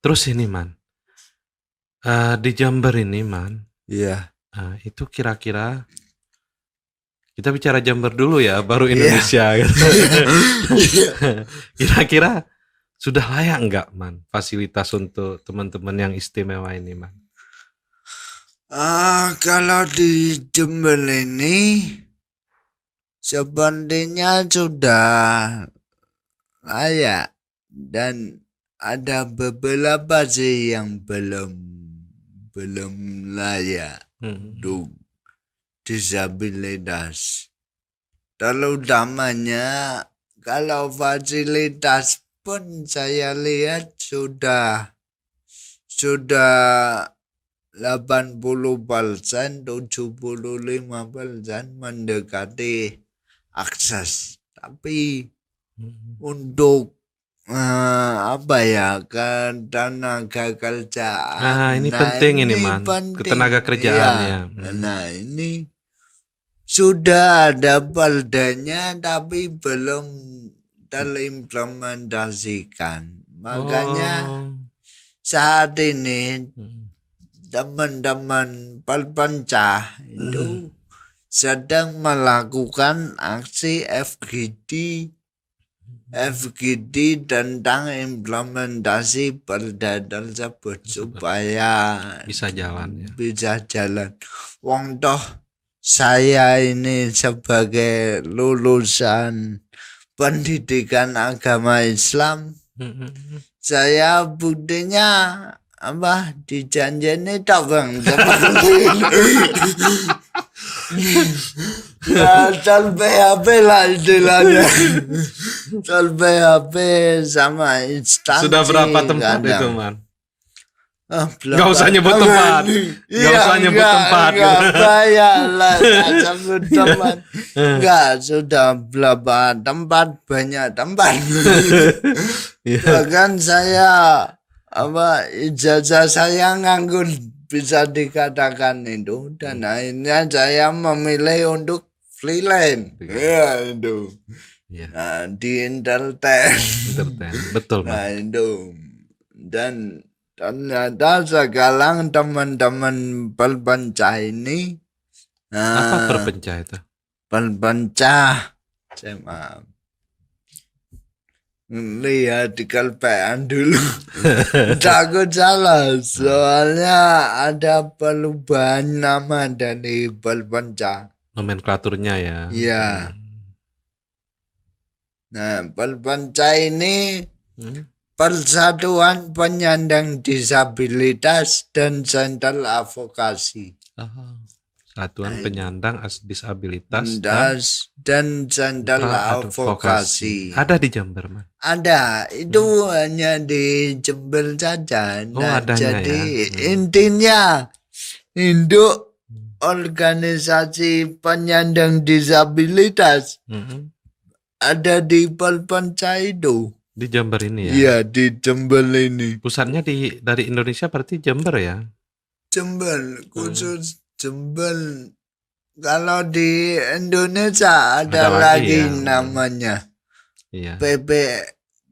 Terus ini Man, di Jember ini Man, Iya. itu kira-kira kita bicara Jember dulu ya, baru Iya. Indonesia gitu. Iya. Kira-kira sudah layak nggak Man fasilitas untuk teman-teman yang istimewa ini Man? Kalau di Jember ini sepertinya sudah layak dan ada beberapa sih yang belum layak untuk disabilitas. Terutamanya kalau fasilitas pun saya lihat sudah 80%, 75% mendekati akses. Tapi untuk tenaga kerjaan. Ini penting ini Man, ketenaga kerjaannya. Nah ini sudah ada perdanya tapi belum terimplementasikan. Makanya saat ini teman-teman perpencah itu sedang melakukan aksi FGD tentang implementasi perda tersebut supaya bisa jalan ya. Bisa jalan. Wong toh saya ini sebagai lulusan pendidikan agama Islam, saya buktinya dijanjeni tak Bang seperti Tal PHP lah istilahnya. Tal PHP sama instansi. Sudah berapa tempat itu Man? Gak usah nyebut tempat. Gak usah nyebut tempat. Gak bayar lah. Sebut tempat. Gak, sudah berapa tempat, banyak tempat. Bahkan saya ijazah saya nganggur bisa dikatakan itu, dan akhirnya saya memilih untuk freelance. Ya itu. Nah, di Intelten. Betul Nah itu. Dan ternyata sekarang teman-teman perpencah ini apa perpencah itu? Perpencah maaf lihat di KLPN dulu. Takut salah soalnya ada perubahan nama dari perpencah, nomenklaturnya ya. Iya. Nah, perpencah ini Persatuan Penyandang Disabilitas dan Sentral Advokasi. Satuan Penyandang Disabilitas dan Sentral Advokasi. Ada di Jember Man? Ada, itu hanya di Jember saja. Nah, jadi intinya induk organisasi penyandang disabilitas ada di perpencah itu. Di Jember ini ya? Iya, di Jember ini. Pusatnya dari Indonesia berarti Jember ya? Jember, khusus Jember. Kalau di Indonesia ada lagi ya, namanya. Iya.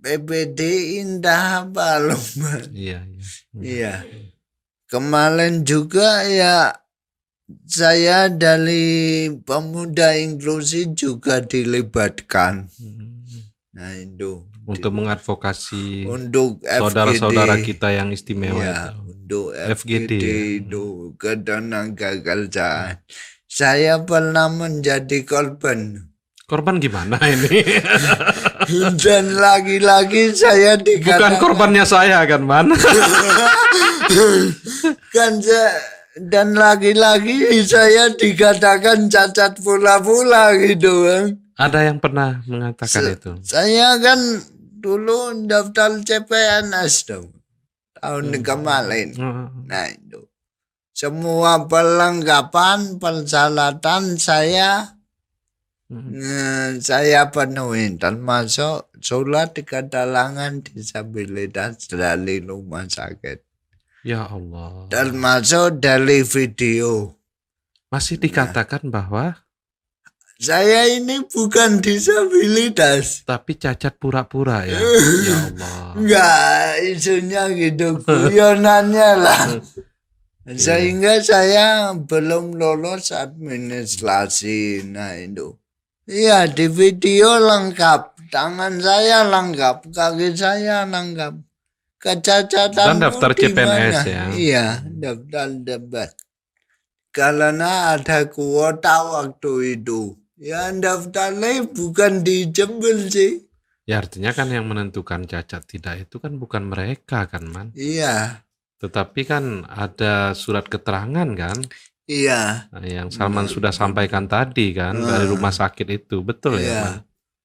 PPD Indah Balong. Iya. Kemarin juga ya saya dari Pemuda Inklusi juga dilibatkan. Nah itu. Untuk mengadvokasi untuk saudara-saudara kita yang istimewa ya, itu. Untuk FGD itu ketenaga kerjaan. Saya pernah menjadi korban. Korban gimana ini? Dan lagi-lagi saya dikatakan. Bukan korbannya saya kan Man? Dan lagi-lagi saya dikatakan cacat pula-pula gitu Bang. Ada yang pernah mengatakan itu? Saya kan dulu daftar CPNS dong tahun kemarin. Nah itu semua perlengkapan persyaratan saya penuhi, termasuk surat keterangan disabilitas dari rumah sakit. Ya Allah. Termasuk dari video. Masih dikatakan bahwa saya ini bukan disabilitas. Tapi cacat pura-pura ya. Ya Allah. Enggak, isunya gitu, guyonannya lah. Sehingga saya belum lolos administrasi. Nah itu. Iya, di video lengkap. Tangan saya lengkap, kaki saya lengkap. Kecacatan Dan daftar CPNS ya. Iya, daftar. Karena ada kuota waktu itu. Ya daftarnya bukan di Jember sih. Ya artinya kan yang menentukan cacat tidak itu kan bukan mereka kan, Man. Iya, Tetapi kan ada surat keterangan kan, iya. yang Salman sudah sampaikan tadi kan, dari rumah sakit itu. Betul ya, Iya. Man?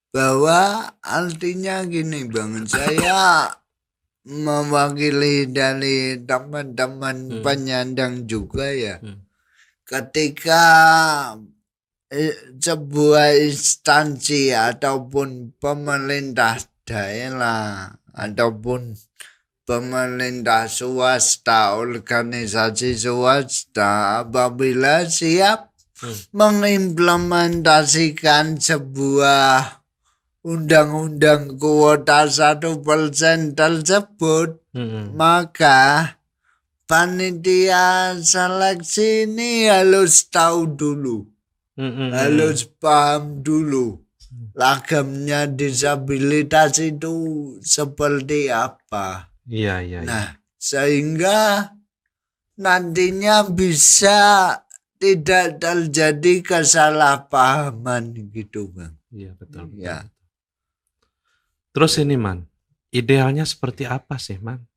Bahwa artinya gini Bang, saya mewakili dari teman-teman penyandang juga ya. Ketika sebuah instansi ataupun pemerintah daerah ataupun pemerintah swasta, organisasi swasta apabila siap mengimplementasikan sebuah undang-undang kuota 1% tersebut, maka panitia seleksi ini harus tahu dulu, harus paham dulu lagamnya disabilitas itu seperti apa. Iya. Nah, sehingga nantinya bisa tidak terjadi kesalahpahaman gitu Bang. Iya, betul. Ya. Terus ini, Man, idealnya seperti apa sih, Man?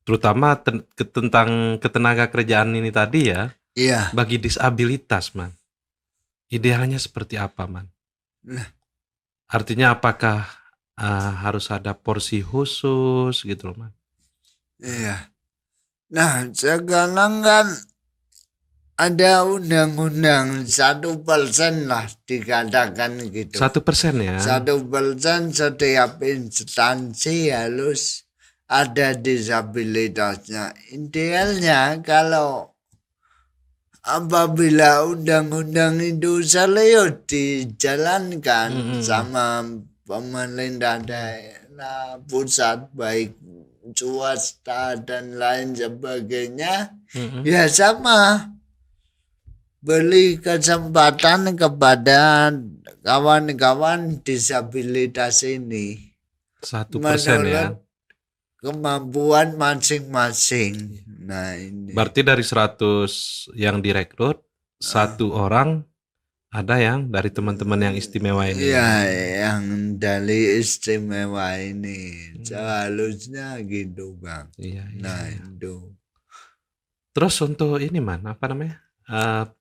Terutama tentang ketenaga kerjaan ini tadi ya, Iya. bagi disabilitas, Man. Idealnya seperti apa, Man? Nah. Artinya apakah harus ada porsi khusus gitu loh, Man? Iya. Nah, sekarang kan ada undang-undang 1% lah dikatakan gitu. 1% ya? 1% setiap instansi harus ada disabilitasnya. Idealnya kalau apabila undang-undang itu serius dijalankan sama pemerintah daerah, pusat, baik swasta dan lain sebagainya, ya sama. Beri kesempatan kepada kawan-kawan disabilitas ini. 1% ya? Kemampuan masing-masing. Nah ini. Berarti dari 100 yang direkrut, 1 orang ada yang dari teman-teman yang istimewa ini. Iya, yang dari istimewa ini. Seharusnya gitu Bang. Iya. Nah itu. Terus untuk ini, Man, apa namanya?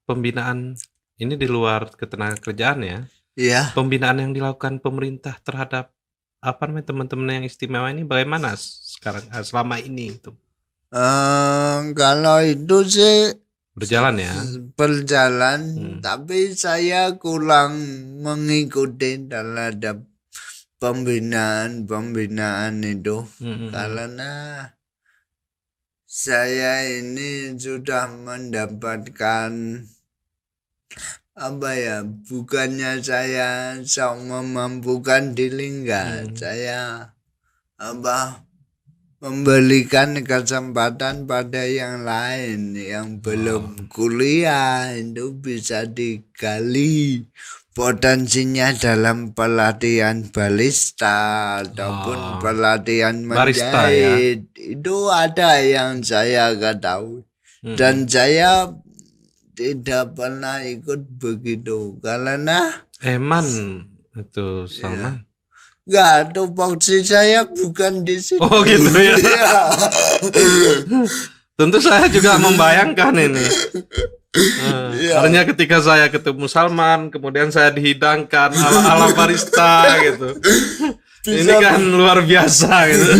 Pembinaan ini di luar ketenagakerjaan ya. Iya. Pembinaan yang dilakukan pemerintah terhadap apa namanya teman-teman yang istimewa ini bagaimana sekarang selama ini itu? Kalau itu sih Berjalan ya? berjalan, tapi saya kurang mengikuti terhadap pembinaan itu karena saya ini sudah mendapatkan apa ya, bukannya saya sok memampukan diri enggak, saya memberikan kesempatan pada yang lain yang belum kuliah itu bisa digali potensinya dalam pelatihan barista ataupun pelatihan menjahit. Itu ada yang saya ketahui dan saya tidak pernah ikut begitu karena Man itu Salman. Enggak, tupoksi saya bukan di sini. Oh gitu ya. Tentu saya juga membayangkan ini. Karena ketika saya ketemu Salman, kemudian saya dihidangkan ala barista gitu. Ini kan luar biasa gitu.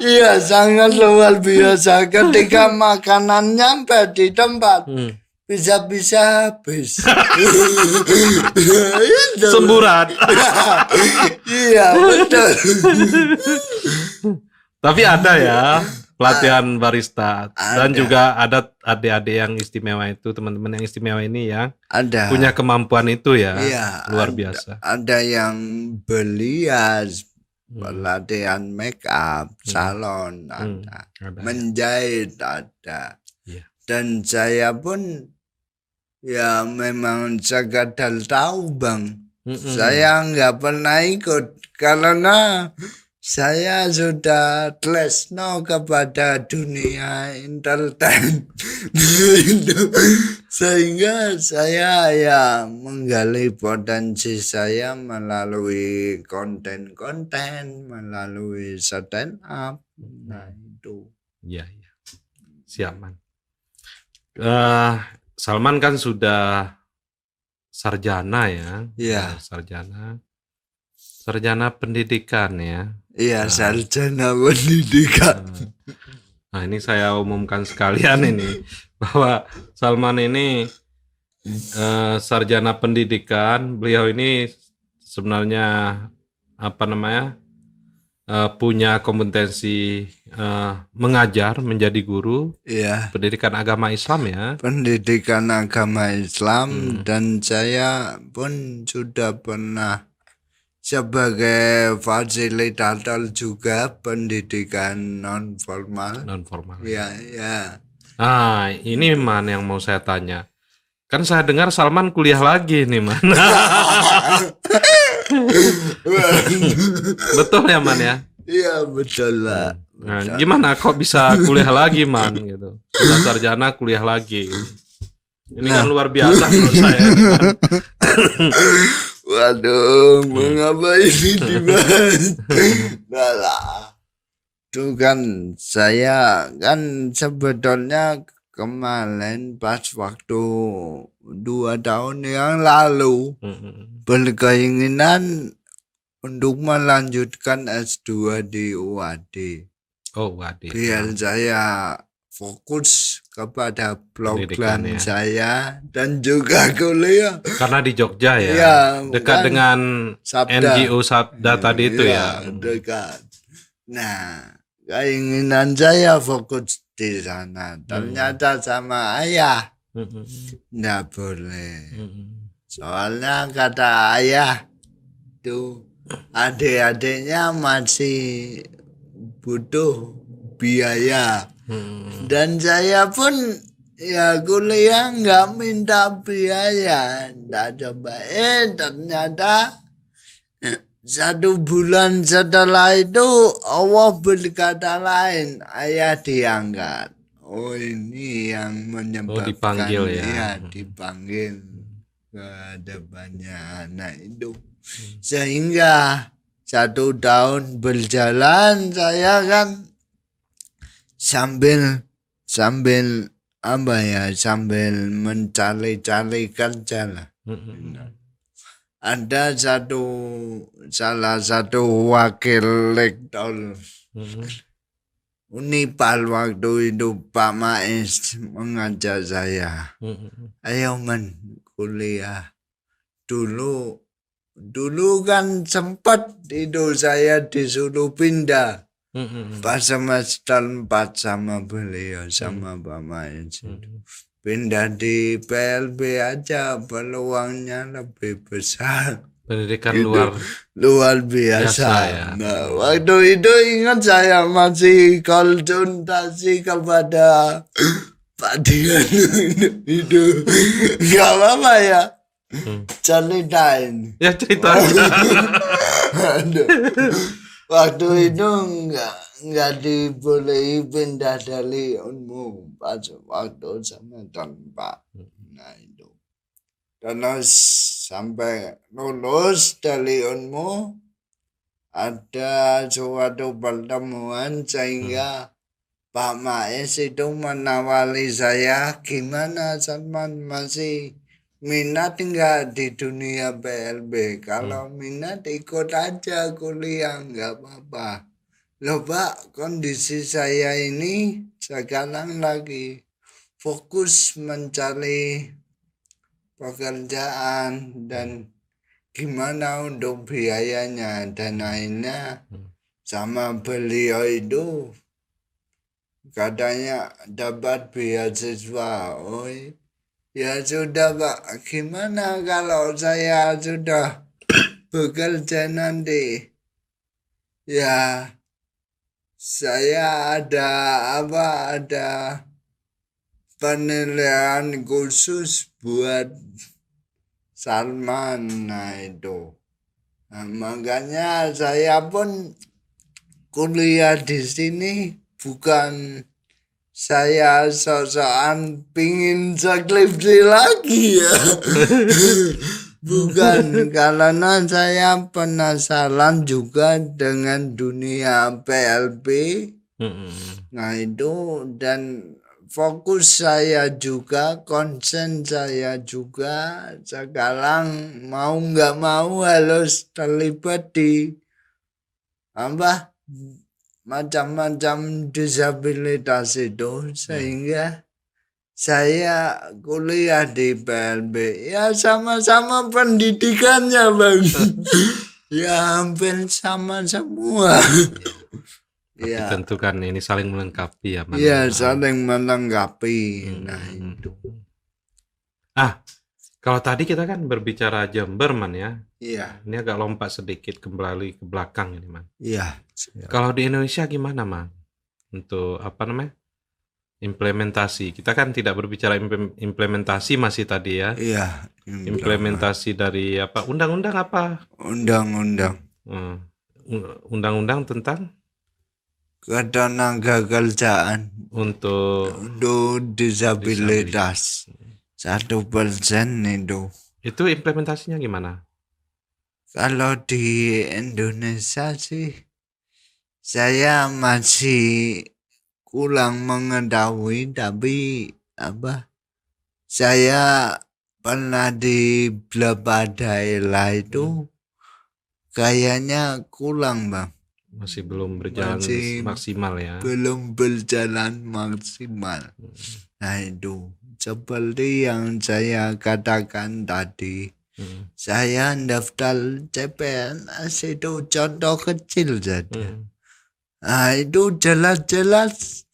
Iya, sangat luar biasa. Ketika makanan nyampe di tempat, bisa-bisa habis. Semburat. Iya, betul. Tapi ada ya pelatihan barista. Dan Ada. juga ada adik-adik yang istimewa itu, teman-teman yang istimewa ini yang Ada. punya kemampuan itu ya. Iya, Luar biasa. ada yang beli ya pelatihan make up, salon ada. Ada. Menjahit ada. Iya. Dan saya pun ya memang sekadar tahu Bang. Saya nggak pernah ikut karena saya sudah tresno kepada dunia entertain. Sehingga saya ya menggali potensi saya melalui konten-konten, melalui stand up. Nah itu. Iya, iya. Siap, Man. Salman kan sudah sarjana ya. Iya. Sarjana pendidikan ya. Iya, sarjana pendidikan. Nah, ini saya umumkan sekalian ini bahwa Salman ini sarjana pendidikan. Beliau ini sebenarnya punya kompetensi mengajar, menjadi guru. Iya. Pendidikan agama Islam ya. Pendidikan agama Islam dan saya pun sudah pernah sebagai fasilitator juga pendidikan non formal. Ya, ya. Nah, ini Man yang mau saya tanya. Kan saya dengar Salman kuliah lagi nih Man. Betul ya Man ya? Iya betul lah. Nah, gimana kok bisa kuliah lagi Man gitu? Sudah sarjana kuliah lagi. Ini kan luar biasa menurut saya. Waduh, mengapa ini dibahas? Nah lah. Itu kan saya kan sebetulnya kemarin pas waktu 2 tahun yang lalu berkeinginan untuk melanjutkan S2 di UAD. Oh, UAD. Biar saya fokus kepada program Pendidikan, ya. saya dan juga kuliah. Karena di Jogja ya, Iya, dekat kan dengan Sabda. NGO Sabda tadi itu ya. Dekat. Nah, keinginan saya fokus di sana. Ternyata sama ayah nggak boleh. Soalnya kata ayah tuh adik-adiknya masih butuh biaya. Dan saya pun ya kuliah nggak minta biaya, nggak coba. Ternyata 1 bulan setelah itu Allah berkata lain, ayah diangkat. Oh ini yang menyebabkan dipanggil ya. Dipanggil ke depannya anak itu. Sehingga 1 tahun berjalan saya kan sambil mencari-cari kerja lah. Ada salah satu wakil rektor Unipal waktu itu Pak Mais mengajak saya, ayo Man kuliah. Dulu kan sempat itu saya disuruh pindah pas semester 4 sama beliau sama Pak Mais. Pindah di PLB aja peluangnya lebih besar. Pendidikan luar biasa ya. Nah, waktu itu ingat saya masih konsultasi kepada Pak Dian itu nggak apa-apa ya. Ceritain. Ya cerita aja. Waktu itu nggak dibolehi pindah dari Unmu pas waktu semester 4. Nah itu. Terus sampai lulus dari Unmu ada suatu pertemuan sehingga Pak Mais itu menawari saya, gimana Salman masih minat enggak di dunia PLB? Kalau minat ikut aja kuliah, enggak apa-apa. Loh Pak, kondisi saya ini sekarang lagi fokus mencari pekerjaan dan gimana untuk biayanya, dan akhirnya sama beliau itu katanya dapat beasiswa. Oh, ya sudah Pak, gimana kalau saya sudah bekerja nanti? Ya, saya ada penilaian khusus buat Salman. Nah itu. Nah, makanya saya pun kuliah di sini bukan saya sosokan pingin skripsi lagi ya. Bukan, karena saya penasaran juga dengan dunia PLP. Nah itu, dan fokus saya juga, konsen saya juga sekarang mau nggak mau harus terlibat di apa macam-macam disabilitas itu, sehingga saya kuliah di PLB. Ya sama-sama pendidikannya Bang. Ya hampir sama semua. Tapi Ya, tentu kan ini saling melengkapi ya, Man. ya saling melengkapi. Nah itu. Kalau tadi kita kan berbicara Jember, Man, ya. Iya, Ini agak lompat sedikit kembali ke belakang ini, Man. iya. Kalau di Indonesia gimana, Man? Untuk apa namanya? Implementasi. Kita kan tidak berbicara implementasi masih tadi ya. Iya. Implementasi dari apa? Undang-undang apa? Undang-undang Undang-undang tentang ketenaga kerjaan untuk disabilitas 1% itu. itu implementasinya gimana? Kalau di Indonesia sih saya masih kurang mengetahui, tapi saya pernah di beberapa daerah itu kayaknya kurang Bang, Masih belum berjalan maksimal ya. belum berjalan maksimal. Nah itu seperti yang saya katakan tadi, saya daftar CPNS itu contoh kecil saja. Nah itu jelas-jelas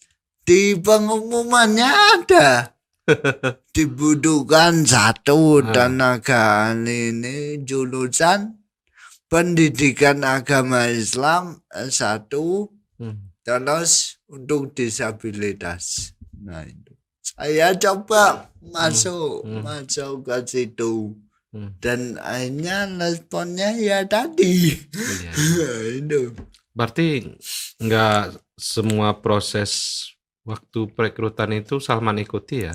di pengumumannya ada dibutuhkan satu tenaga ini jurusan pendidikan agama Islam S1 terus untuk disabilitas. Nah itu saya coba masuk ke situ. Dan akhirnya responnya ya tadi. Itu. Berarti nggak semua proses waktu perekrutan itu Salman ikuti ya?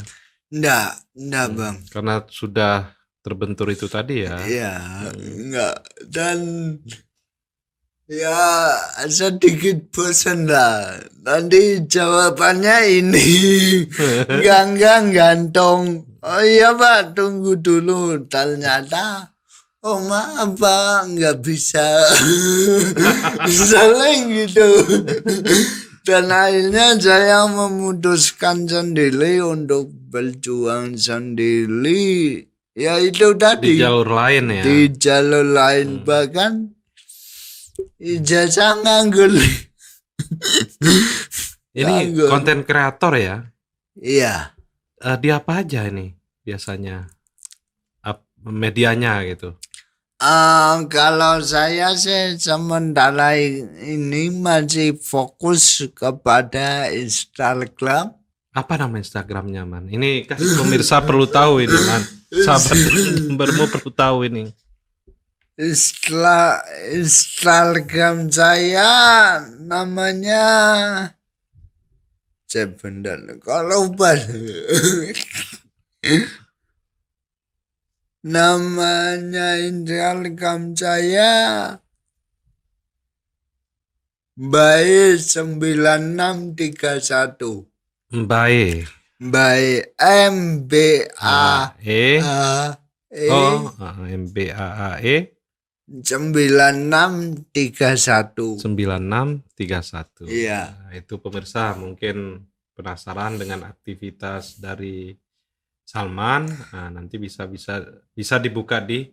Nggak Bang. Karena sudah terbentur itu tadi ya? Iya, enggak. Dan ya sedikit bosan lah. Nanti jawabannya ini. Enggak gantung. Oh iya Pak, tunggu dulu. Ternyata, oh maaf Pak, nggak bisa. Saling gitu. Dan akhirnya saya memutuskan sendiri untuk berjuang sendiri. Ya itu tadi. Di jalur lain ya? Di jalur lain, bahkan ijazah nganggur. Ini konten kreator ya? Iya. Di apa aja ini biasanya? Medianya gitu? Kalau saya sih sementara ini masih fokus kepada Instagram. Apa nama Instagramnya, Man? Ini kan pemirsa perlu tahu ini, Man. Sahabat Jembermu perlu tahu ini. Instagram saya namanya sebentar kalau lupa. Namanya Instagram saya Bae 9631. Mbae. MBAE. MBAAE 9631. 9631. Iya. Nah, itu pemirsa mungkin penasaran dengan aktivitas dari Salman. Nah, nanti bisa dibuka di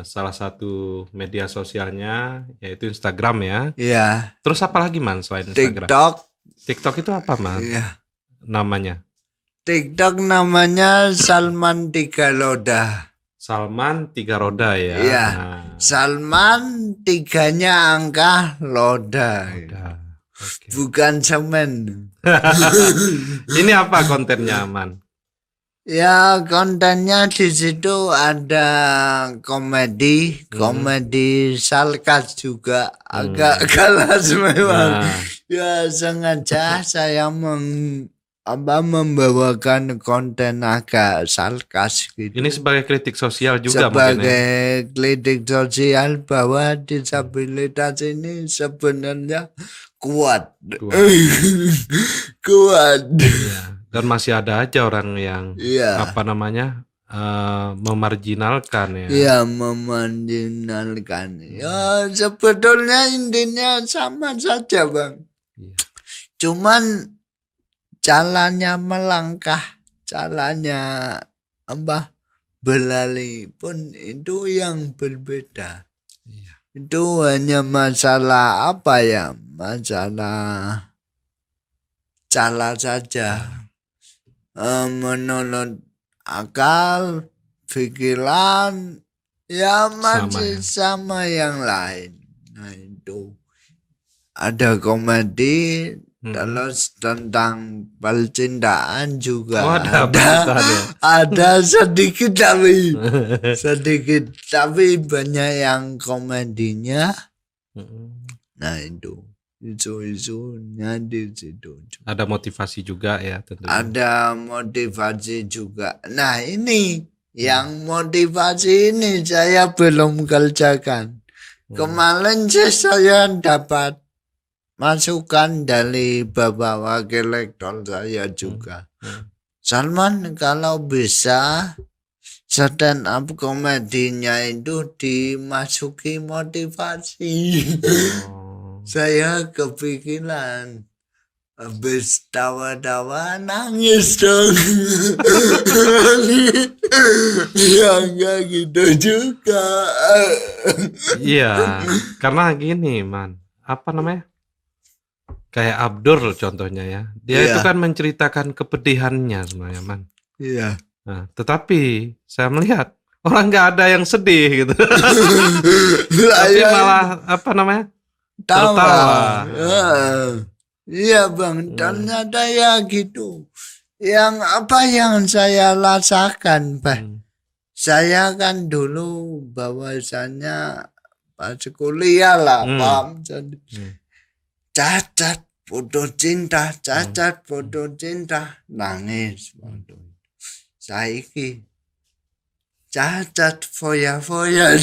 salah satu media sosialnya, yaitu Instagram ya. Iya. Terus apa lagi, Man, selain Instagram? TikTok. TikTok itu apa, Man? Iya. Namanya? TikTok namanya Salman Tiga Roda. Salman Tiga Roda ya. Iya. Nah, Salman tiganya angka roda. udah. Oke. Bukan semen. Ini apa kontennya, Man? Ya, kontennya di situ ada komedi sarkas juga, agak kelas memang. Nah, Ya, sengaja saya membawakan konten agak sarkas gitu. ini sebagai kritik sosial juga mungkin ya. Sebagai kritik sosial bahwa disabilitas ini sebenarnya kuat. Kuat. Iya. Dan masih ada aja orang yang Iya. memarginalkan ya. Ya, memarginalkan. Ya, sebetulnya intinya sama saja, Bang. Iya. Cuman caranya melangkah, caranya berlari pun itu yang berbeda. Iya. Itu hanya masalah masalah cara saja. Menurut akal, pikiran, ya masih sama yang lain. Nah itu ada komedi, terus tentang percintaan juga Oh, ada. ada sedikit tapi banyak yang komedinya. Nah itu isu-isunya di situ. Ada motivasi juga ya tentunya. Ada motivasi juga. Nah ini yang motivasi ini saya belum kerjakan. Kemarin saya dapat masukan dari Bapak Wakil Rektor saya juga. Salman, kalau bisa stand up komedinya itu dimasuki motivasi. Saya kepikiran, habis tawa-tawa nangis dong. Ya enggak gitu juga. Iya, karena gini, Man. Apa namanya? Kayak Abdur contohnya ya. Dia Iya. itu kan menceritakan kepedihannya sebenarnya, Man. Iya. Nah, tetapi saya melihat orang nggak ada yang sedih gitu. Tapi malah apa namanya? Tertawa. Iya, Bang, ternyata ya gitu. Yang apa yang saya rasakan, Pak. Saya kan dulu bahwasannya pas kuliah lah, paham. Cacat putus cinta, nangis. Saiki cacat foya-foya.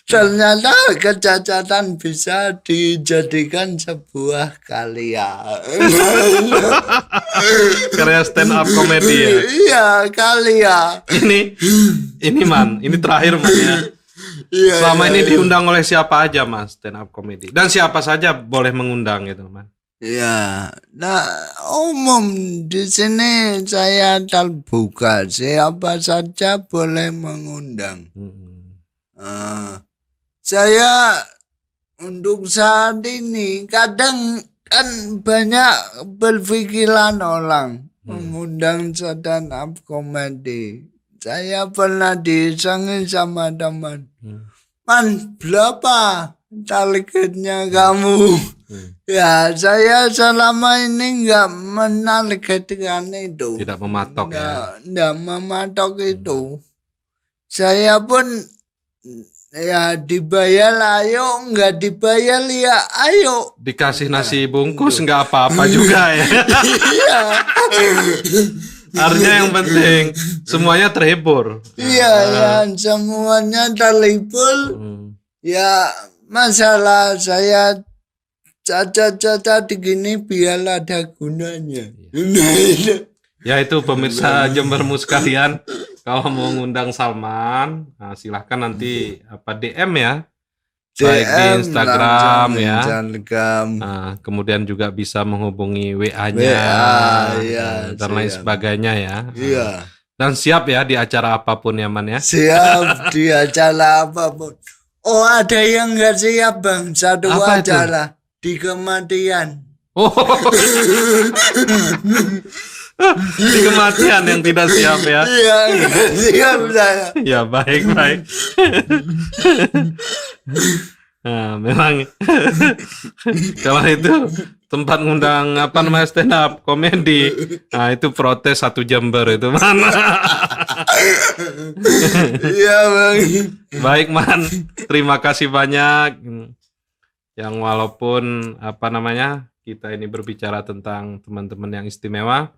Ternyata kecacatan bisa dijadikan sebuah karya. Karya stand up komedi ya. Iya, karya. Ini Man, ini terakhir Man ya. Iya, Selama ini diundang oleh siapa aja Mas stand up komedi? Dan siapa saja boleh mengundang gitu, Man? Ya, nah umum di sini saya terbuka, siapa saja boleh mengundang. Saya untuk saat ini kadang kan banyak berpikiran orang mengundang stand up komedi. Saya pernah disangin sama teman, Man, berapa targetnya kamu? Ya, saya selama ini nggak menargetkan itu. Tidak mematok ya. Nggak mematok itu. Saya pun ya dibayar ayo, nggak dibayar ya ayo. Dikasih nasi bungkus nggak apa-apa juga ya. Iya. Artinya yang penting semuanya terhibur. Iya, ya, semuanya terhibur. Ya, masalah saya cacat-cacat gini biar ada gunanya. Ya itu pemirsa Jembermu sekalian, kalau mau ngundang Salman, nah silahkan nanti DM ya, baik di Instagram ya. Nah, kemudian juga bisa menghubungi WA-nya dan lain sebagainya ya. Iya. Dan siap ya di acara apapun ya Man ya. Siap di acara apapun. Oh, ada yang nggak siap Bang, satu Apa itu? acara di kematian. Oh, di kematian yang tidak siap ya. Iya, nggak siap saya. Ya baik. Nah, memang kalau itu tempat ngundang apa namanya stand up komedi, nah itu protes 1 Jember itu mana? Iya Bang. Baik Man, terima kasih banyak. Yang walaupun apa namanya kita ini berbicara tentang teman-teman yang istimewa,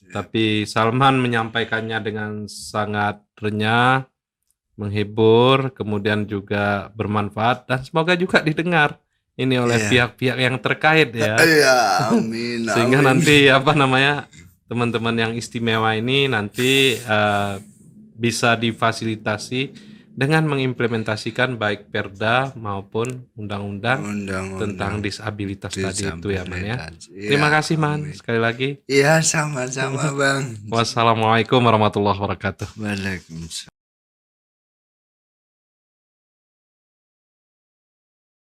tapi Salman menyampaikannya dengan sangat renyah, menghibur, kemudian juga bermanfaat dan semoga juga didengar ini oleh pihak-pihak yang terkait ya. Iya, amin. Sehingga amin. nanti apa namanya teman-teman yang istimewa ini nanti bisa difasilitasi dengan mengimplementasikan baik Perda maupun undang-undang tentang disabilitas tadi itu ya Man ya. Terima kasih Man sekali lagi. Iya, sama-sama Bang. Wassalamualaikum warahmatullahi wabarakatuh. Waalaikumsalam.